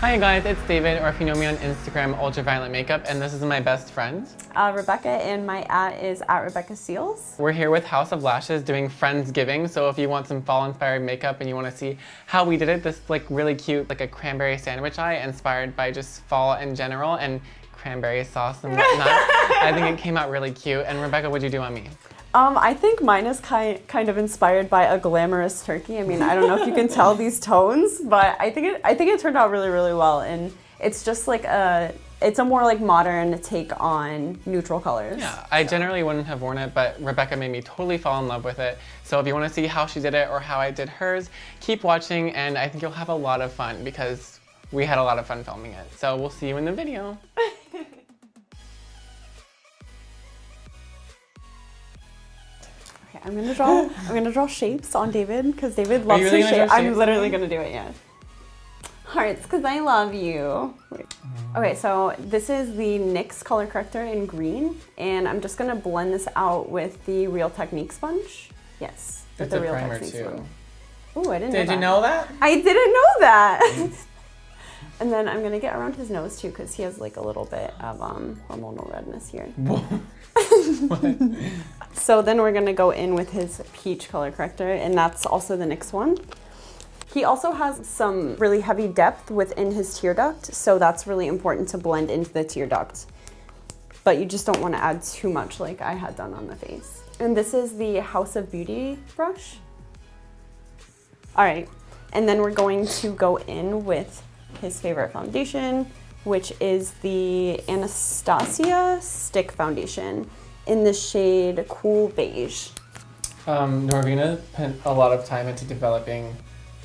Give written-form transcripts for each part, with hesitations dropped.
Hi guys, it's David, or if you know me on Instagram, Ultraviolet Makeup, and this is my best friend. Rebecca, and my @ is @RebeccaSeals. We're here with House of Lashes doing Friendsgiving, so if you want some fall-inspired makeup and you want to see how we did it, this like really cute, like a cranberry sandwich eye inspired by just fall in general and cranberry sauce and whatnot. I think it came out really cute. And Rebecca, what'd you do on me? I think mine is kind of inspired by a glamorous turkey. I mean, I don't know if you can tell these tones, but I think it turned out really, really well. And it's just like it's a more like modern take on neutral colors. Yeah, I generally wouldn't have worn it, but Rebecca made me totally fall in love with it. So if you want to see how she did it or how I did hers, keep watching, and I think you'll have a lot of fun because we had a lot of fun filming it. So we'll see you in the video. Okay, I'm gonna draw shapes on David because David loves really to shape. I'm literally gonna do it, yeah. Hearts, because I love you. Okay, so this is the NYX color corrector in green, and I'm just gonna blend this out with the Real Technique sponge. Yes, with It's the a Real primer Technique too. sponge. Ooh, I didn't know that. Did you know that? I didn't know that. And then I'm gonna get around his nose too, because he has like a little bit of hormonal redness here. So then we're gonna go in with his peach color corrector, and that's also the NYX one. He also has some really heavy depth within his tear duct, so that's really important to blend into the tear duct. But you just don't want to add too much like I had done on the face. And this is the House of Beauty brush. All right, and then we're going to go in with his favorite foundation, which is the Anastasia Stick Foundation in the shade Cool Beige. Norvina spent a lot of time into developing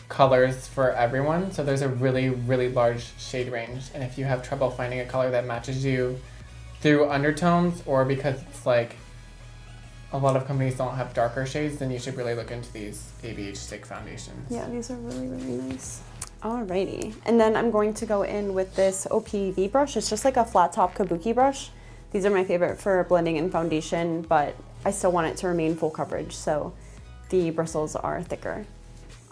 colors for everyone, so there's a really, really large shade range, and if you have trouble finding a color that matches you through undertones or because it's like a lot of companies don't have darker shades, then you should really look into these ABH Stick Foundations. Yeah, these are really, really nice. Alrighty, and then I'm going to go in with this OPV brush. It's just like a flat top Kabuki brush. These are my favorite for blending in foundation, but I still want it to remain full coverage, so the bristles are thicker.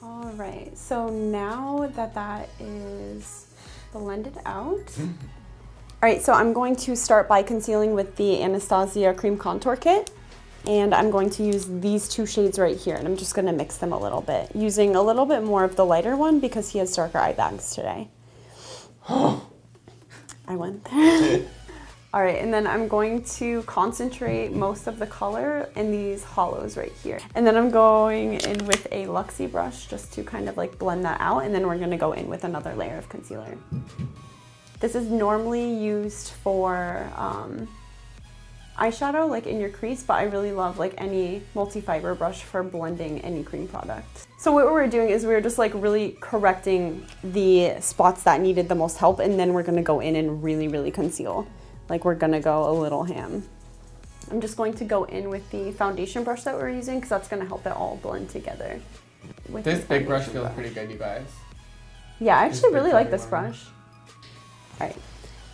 All right, so now that is blended out. All right, so I'm going to start by concealing with the Anastasia Cream Contour Kit. And I'm going to use these two shades right here, and I'm just gonna mix them a little bit, using a little bit more of the lighter one because he has darker eye bags today. I went there. All right, and then I'm going to concentrate most of the color in these hollows right here. And then I'm going in with a Luxy brush just to kind of like blend that out, and then we're gonna go in with another layer of concealer. This is normally used for eyeshadow, like in your crease, but I really love like any multi-fiber brush for blending any cream product. So what we were doing is we were just like really correcting the spots that needed the most help, and then we're gonna go in and really, really conceal. Like we're gonna go a little ham. I'm just going to go in with the foundation brush that we're using because that's gonna help it all blend together. This big brush feels pretty good, you guys. Yeah, I actually really like this brush. All right.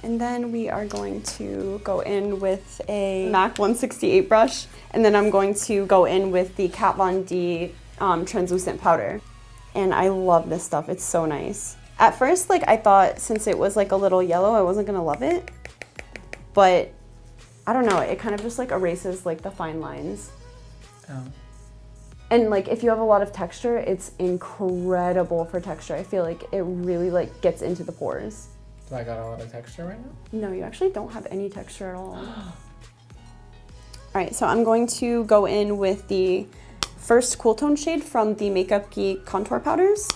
And then we are going to go in with a MAC 168 brush, and then I'm going to go in with the Kat Von D translucent powder. And I love this stuff, it's so nice. At first, like I thought since it was like a little yellow, I wasn't gonna love it. But I don't know, it kind of just like erases like the fine lines. Oh. And like if you have a lot of texture, it's incredible for texture. I feel like it really like gets into the pores. Do I got a lot of texture right now? No, you actually don't have any texture at all. All right, so I'm going to go in with the first cool tone shade from the Makeup Geek contour powders.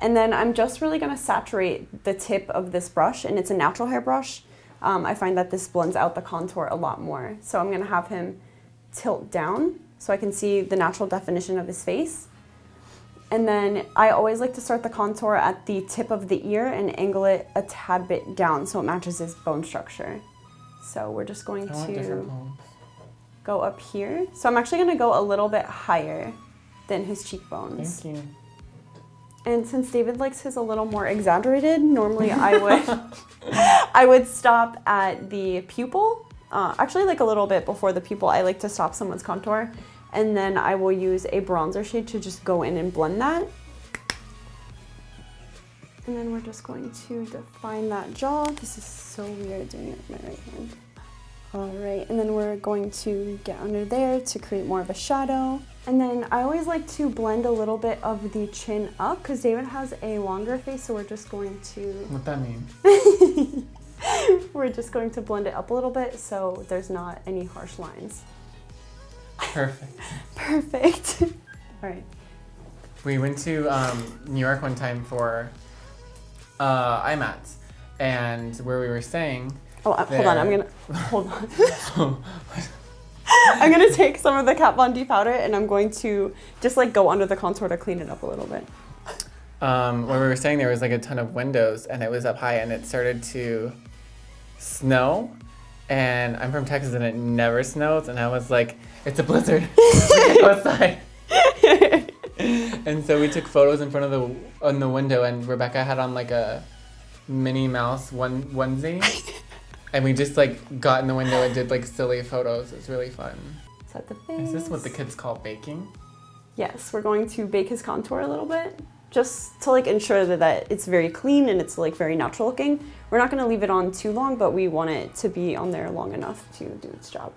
And then I'm just really gonna saturate the tip of this brush, and it's a natural hair brush. I find that this blends out the contour a lot more. So I'm gonna have him tilt down so I can see the natural definition of his face. And then I always like to start the contour at the tip of the ear and angle it a tad bit down so it matches his bone structure. So we're just going to go up here. So I'm actually gonna go a little bit higher than his cheekbones. Thank you. And since David likes his a little more exaggerated, normally I would I would stop at the pupil. Actually like a little bit before the pupil, I like to stop someone's contour. And then I will use a bronzer shade to just go in and blend that. And then we're just going to define that jaw. This is so weird doing it with my right hand. All right, and then we're going to get under there to create more of a shadow. And then I always like to blend a little bit of the chin up because David has a longer face, so we're just going to... What that mean? We're just going to blend it up a little bit so there's not any harsh lines. Perfect. Perfect. All right. We went to New York one time for eye mats, and where we were staying... Oh, hold on, hold on. I'm gonna take some of the Kat Von D powder and I'm going to just like go under the contour to clean it up a little bit. Where we were staying, there was like a ton of windows and it was up high and it started to snow. And I'm from Texas and it never snows. And I was like, it's a blizzard. We go outside. And so we took photos in front of the window and Rebecca had on like a Minnie Mouse onesie. And we just like got in the window and did like silly photos. It was really fun. Set the face. Is this what the kids call baking? Yes, we're going to bake his contour a little bit, just to like ensure that it's very clean and it's like very natural looking. We're not going to leave it on too long, but we want it to be on there long enough to do its job.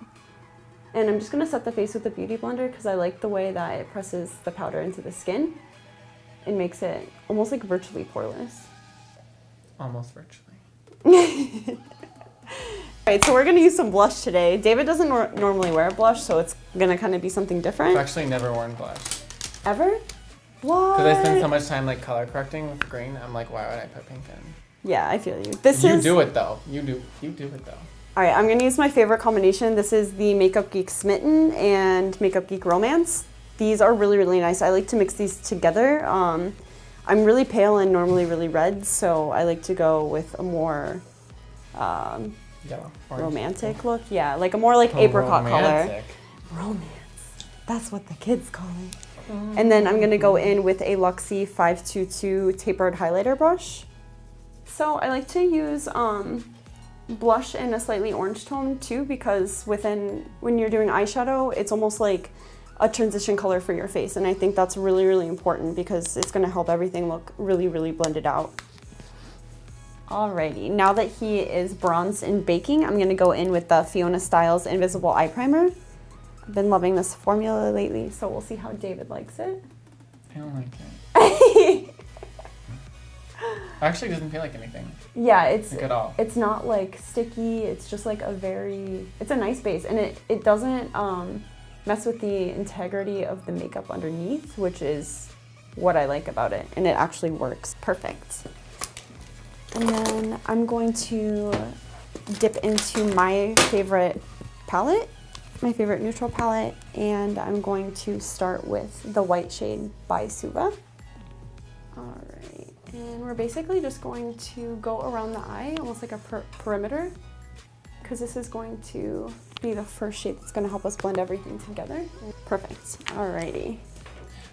And I'm just going to set the face with the Beauty Blender because I like the way that it presses the powder into the skin. It makes it almost like virtually poreless. Almost virtually. Alright, so we're going to use some blush today. David doesn't normally wear blush, so it's going to kind of be something different. I've actually never worn blush. Ever? What? Because I spend so much time like color correcting with green, I'm like, why would I put pink in? Yeah, I feel you. You do it though. You do it though. Alright, I'm going to use my favorite combination. This is the Makeup Geek Smitten and Makeup Geek Romance. These are really, really nice. I like to mix these together. I'm really pale and normally really red, so I like to go with a more... Yellow, romantic look, yeah, like a more like apricot color. Romance. That's what the kids call it. And then I'm gonna go in with a Luxy 522 tapered highlighter brush. So I like to use blush in a slightly orange tone too, because when you're doing eyeshadow, it's almost like a transition color for your face, and I think that's really, really important because it's gonna help everything look really, really blended out. Alrighty, now that he is bronzed in baking, I'm gonna go in with the Fiona Styles Invisible Eye Primer. I've been loving this formula lately, so we'll see how David likes it. I don't like it. It actually doesn't feel like anything. Yeah, it's like at all. It's not like sticky, it's just like it's a nice base, and it doesn't mess with the integrity of the makeup underneath, which is what I like about it, and it actually works perfect. And then I'm going to dip into my favorite palette, my favorite neutral palette, and I'm going to start with the white shade by Suva. All right, and we're basically just going to go around the eye, almost like a perimeter, because this is going to be the first shade that's going to help us blend everything together. Perfect. Alrighty.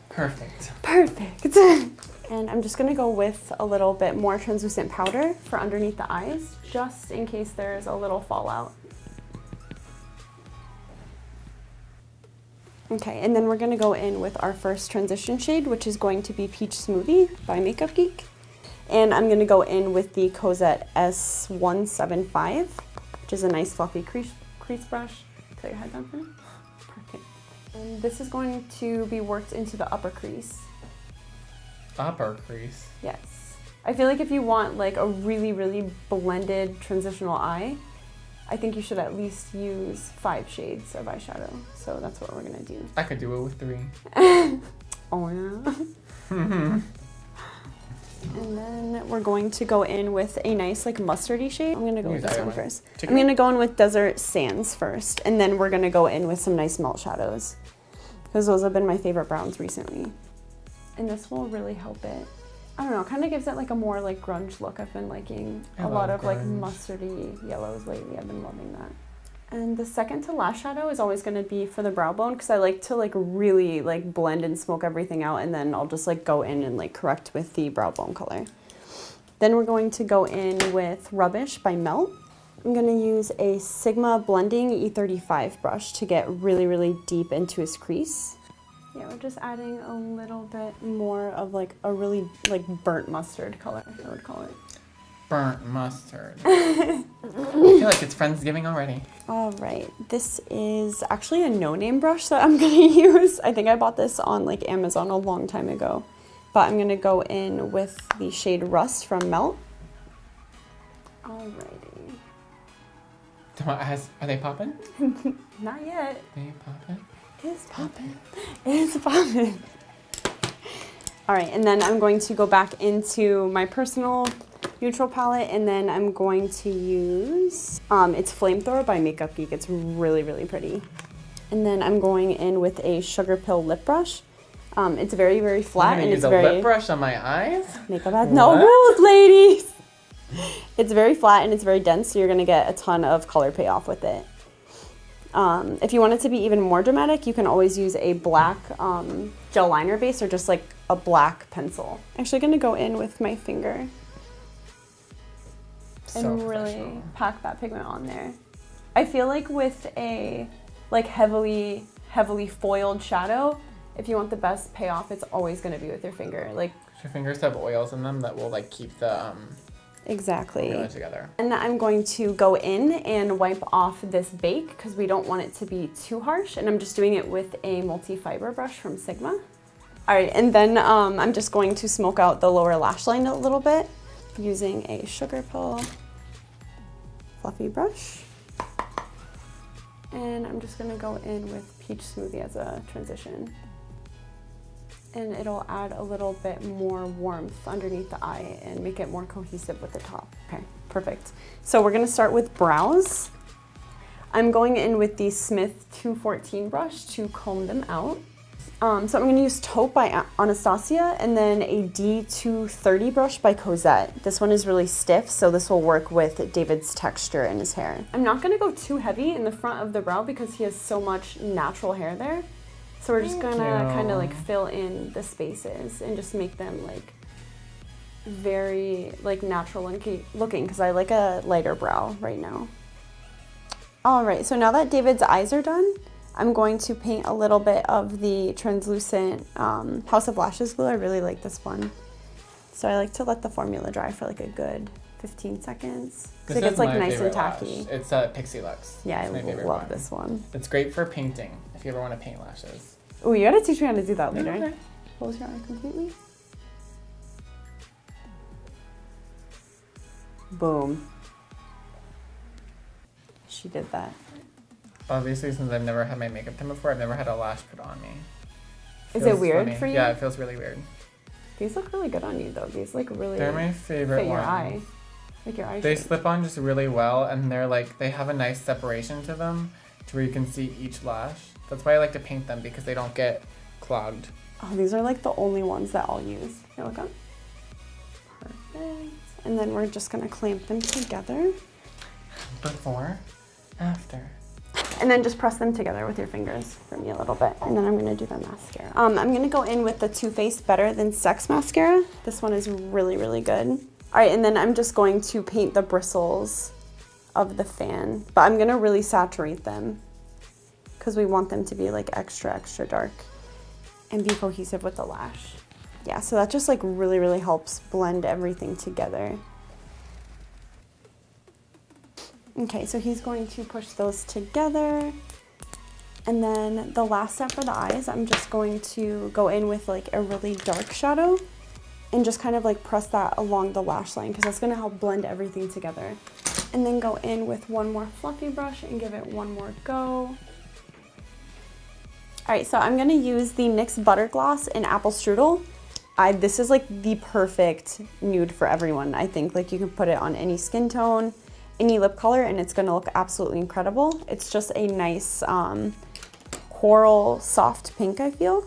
Perfect. Perfect. And I'm just gonna go with a little bit more translucent powder for underneath the eyes, just in case there's a little fallout. Okay, and then we're gonna go in with our first transition shade, which is going to be Peach Smoothie by Makeup Geek. And I'm gonna go in with the Cozette S175, which is a nice fluffy crease brush. Put your head down for me. Perfect. And this is going to be worked into the upper crease. Upper crease? Yes. I feel like if you want like a really, really blended transitional eye, I think you should at least use 5 shades of eyeshadow. So that's what we're gonna do. I could do it with 3. Oh yeah. And then we're going to go in with a nice like mustardy shade. I'm gonna go with this one first. I'm gonna go in with Desert Sands first, and then we're gonna go in with some nice melt shadows, because those have been my favorite browns recently. And this will really help it. I don't know, kind of gives it like a more like grunge look. I've been liking a lot of like mustardy yellows lately. I've been loving that. And the second to last shadow is always going to be for the brow bone, because I like to like really like blend and smoke everything out, and then I'll just like go in and like correct with the brow bone color. Then we're going to go in with Rubbish by Melt. I'm going to use a Sigma Blending E35 brush to get really, really deep into his crease. Yeah, we're just adding a little bit more of like a really like burnt mustard color, I would call it. Burnt mustard. I feel like it's Friendsgiving already. All right, this is actually a no-name brush that I'm gonna use. I think I bought this on like Amazon a long time ago, but I'm gonna go in with the shade Rust from Melt. Alrighty. Are they popping? Not yet. Are they popping? It's popping. It's popping. All right, and then I'm going to go back into my personal neutral palette, and then I'm going to use, it's Flamethrower by Makeup Geek. It's really, really pretty. And then I'm going in with a Sugarpill lip brush. It's very, very flat, and it's very... use a lip brush on my eyes? Makeup has no rules, ladies! It's very flat and it's very dense, so you're gonna get a ton of color payoff with it. If you want it to be even more dramatic, you can always use a black gel liner base or just like a black pencil. Actually gonna go in with my finger and really pack that pigment on there. I feel like with a like heavily foiled shadow, if you want the best payoff, it's always gonna be with your finger. Like your fingers have oils in them that will like keep the exactly together. And I'm going to go in and wipe off this bake because we don't want it to be too harsh, and I'm just doing it with a multi-fiber brush from Sigma. All right, and then I'm just going to smoke out the lower lash line a little bit using a Sugarpill fluffy brush. And I'm just gonna go in with Peach Smoothie as a transition. And it'll add a little bit more warmth underneath the eye and make it more cohesive with the top. Okay, perfect. So we're gonna start with brows. I'm going in with the Smith 214 brush to comb them out. So I'm gonna use Taupe by Anastasia and then a D230 brush by Cozette. This one is really stiff, so this will work with David's texture in his hair. I'm not gonna go too heavy in the front of the brow because he has so much natural hair there. So we're just gonna kind of like fill in the spaces and just make them like very like natural looking because I like a lighter brow right now. All right, so now that David's eyes are done, I'm going to paint a little bit of the translucent House of Lashes glue. I really like this one. So I like to let the formula dry for like a good 15 seconds. So it gets like nice and tacky. Lash. It's Pixie Luxe. Yeah, I love this one. It's great for painting if you ever want to paint lashes. Oh, you gotta teach me how to do that later. Okay. Close your eye completely. Boom. She did that. Obviously, since I've never had my makeup done before, I've never had a lash put on me. Is it weird for you? Yeah, it feels really weird. These look really good on you though. These like really they're my favorite fit your ones. eye. Like your eye They shape. slip on just really well, and they're like, they have a nice separation to them to where you can see each lash. That's why I like to paint them, because they don't get clogged. Oh, these are like the only ones that I'll use. Here, look up. Perfect. And then we're just gonna clamp them together. Before, after. And then just press them together with your fingers for me a little bit. And then I'm gonna do the mascara. I'm gonna go in with the TooFace Better Than Sex mascara. This one is really, really good. All right, and then I'm just going to paint the bristles of the fan, but I'm gonna really saturate them because we want them to be like extra, extra dark and be cohesive with the lash. Yeah, so that just like really, really helps blend everything together. Okay, so he's going to push those together. And then the last step for the eyes, I'm just going to go in with like a really dark shadow and just kind of like press that along the lash line because that's gonna help blend everything together. And then go in with one more fluffy brush and give it one more go. All right, so I'm gonna use the NYX Butter Gloss in Apple Strudel. This is like the perfect nude for everyone, I think. Like you can put it on any skin tone, any lip color, and it's gonna look absolutely incredible. It's just a nice coral soft pink, I feel.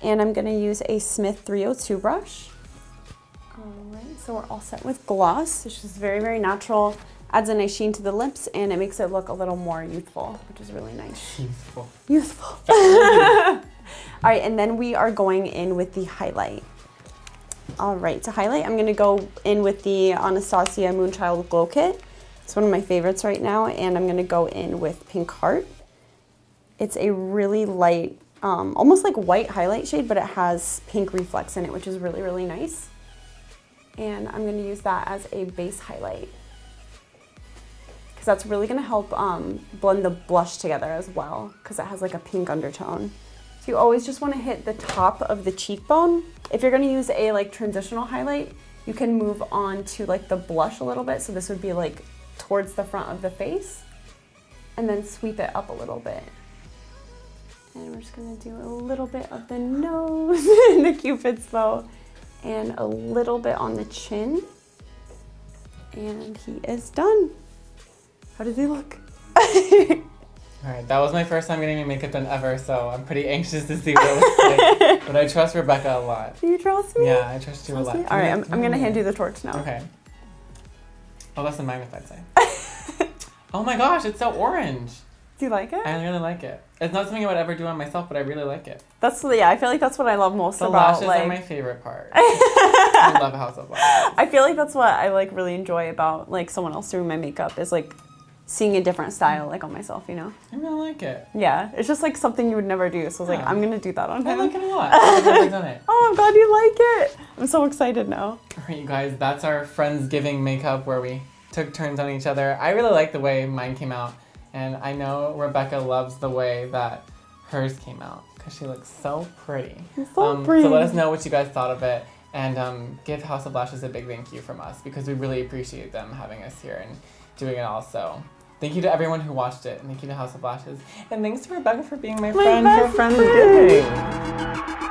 And I'm gonna use a Smith 302 brush. All right, so we're all set with gloss. It's just very, very natural. Adds a nice sheen to the lips, and it makes it look a little more youthful, which is really nice. Youthful. Youthful. All right, and then we are going in with the highlight. All right, to highlight, I'm gonna go in with the Anastasia MoonChild Glow Kit. It's one of my favorites right now, and I'm gonna go in with Pink Heart. It's a really light almost like white highlight shade, but it has pink reflex in it, which is really, really nice. And I'm going to use that as a base highlight, because that's really going to help blend the blush together as well, because it has like a pink undertone. So you always just want to hit the top of the cheekbone. If you're going to use a like transitional highlight, you can move on to like the blush a little bit. So this would be like towards the front of the face, and then sweep it up a little bit. And we're just gonna do a little bit of the nose and the Cupid's bow, and a little bit on the chin. And he is done. How does he look? All right, that was my first time getting my makeup done ever, so I'm pretty anxious to see what it looks like. But I trust Rebecca a lot. Do you trust me? Yeah, I trust you a lot. All right, I'm gonna hand you the torch now. Okay. Oh, that's a magnified sign. Oh my gosh, it's so orange. Do you like it? I really like it. It's not something I would ever do on myself, but I really like it. Yeah, I feel like that's what I love most the about lashes are my favorite part. I love House of Lashes. I feel like that's what I like really enjoy about like someone else doing my makeup, is like seeing a different style like on myself, you know? I really like it. Yeah, it's just like something you would never do. So I was like, I'm gonna do that on him. I like it a lot. I've never done it. Oh, I'm glad you like it. I'm so excited now. All right, you guys, that's our Friendsgiving makeup where we took turns on each other. I really like the way mine came out. And I know Rebecca loves the way that hers came out, because she looks so pretty. So pretty. So let us know what you guys thought of it, and give House of Lashes a big thank you from us, because we really appreciate them having us here and doing it all. So thank you to everyone who watched it, and thank you to House of Lashes. And thanks to Rebecca for being my friend for Friendsgiving.